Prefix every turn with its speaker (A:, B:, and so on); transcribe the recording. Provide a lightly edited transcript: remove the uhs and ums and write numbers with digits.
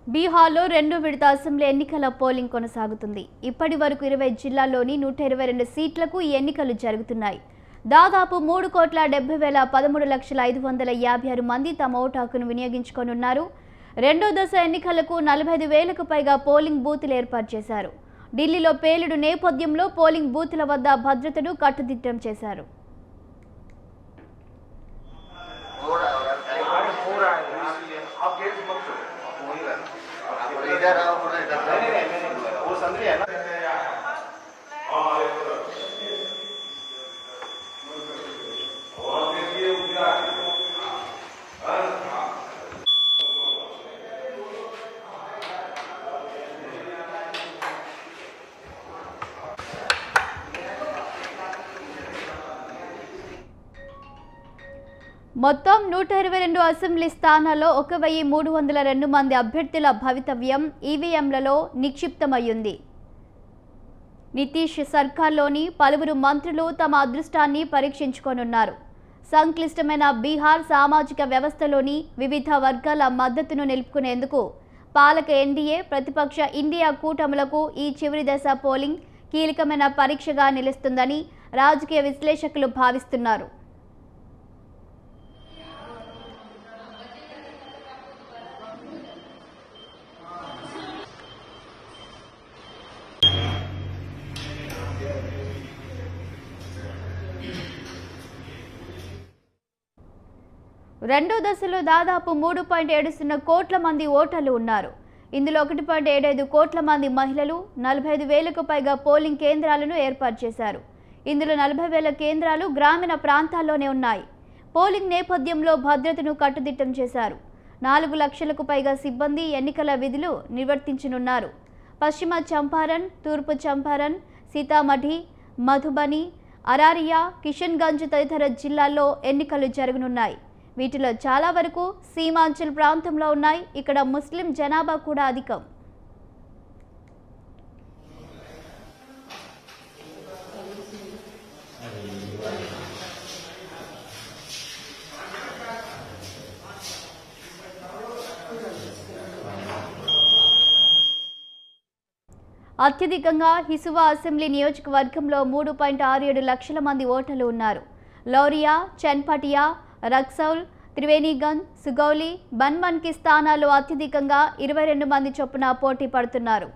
A: బీహార్లో రెండో విడత అసెంబ్లీ ఎన్నికల పోలింగ్ కొనసాగుతుంది. ఇప్పటి వరకు 20 జిల్లాల్లోని 122 సీట్లకు ఈ ఎన్నికలు జరుగుతున్నాయి. దాదాపు 3,70,13,556 మంది తమ ఓటు హక్కును వినియోగించుకోనున్నారు. రెండో దశ ఎన్నికలకు 45,000కు పైగా పోలింగ్ బూతులు ఏర్పాటు చేశారు. ఢిల్లీలో పేలుడు నేపథ్యంలో పోలింగ్ బూతుల వద్ద భద్రతను కట్టుదిట్టం చేశారు. మొత్తం 122 అసెంబ్లీ స్థానాల్లో 1,302 మంది అభ్యర్థుల భవితవ్యం ఈవీఎంలలో నిక్షిప్తమయ్యింది. నితీష్ సర్కార్లోని పలువురు మంత్రులు తమ అదృష్టాన్ని పరీక్షించుకోనున్నారు. సంక్లిష్టమైన బీహార్ సామాజిక వ్యవస్థలోని వివిధ వర్గాల మద్దతును నిలుపుకునేందుకు పాలక ఎన్డీఏ, ప్రతిపక్ష ఇండియా కూటములకు ఈ చివరి దశ పోలింగ్ కీలకమైన పరీక్షగా నిలుస్తుందని రాజకీయ విశ్లేషకులు భావిస్తున్నారు. రెండో దశలో దాదాపు 3.70 కోట్ల మంది ఓటర్లు ఉన్నారు. ఇందులో 1.75 కోట్ల మంది మహిళలు, 45,000కు పైగా పోలింగ్ కేంద్రాలను ఏర్పాటు చేశారు. ఇందులో 40,000 కేంద్రాలు గ్రామీణ ప్రాంతాల్లోనే ఉన్నాయి. పోలింగ్ నేపథ్యంలో భద్రతను కట్టుదిట్టం చేశారు. 4 లక్షలకు పైగా సిబ్బంది ఎన్నికల విధులు నిర్వర్తించనున్నారు. పశ్చిమ చంపారణ్, తూర్పు చంపారణ్, సీతామఢీ, మధుబని, అరారియా, కిషన్గంజ్ తదితర జిల్లాల్లో ఎన్నికలు జరగనున్నాయి. వీటిలో చాలా వరకు సీమాంచల్ ప్రాంతంలో ఉన్నాయి. ఇక్కడ ముస్లిం జనాభా కూడా అధికం. అత్యధికంగా హిసువా అసెంబ్లీ నియోజకవర్గంలో 3.67 లక్షల మంది ఓటర్లు ఉన్నారు. లౌరియా, చన్పటియా, రక్సౌల్, త్రివేణిగంజ్, సుగౌలి, బన్మన్కి స్థానాల్లో అత్యధికంగా 22 మంది చొప్పున పోటీ పడుతున్నారు.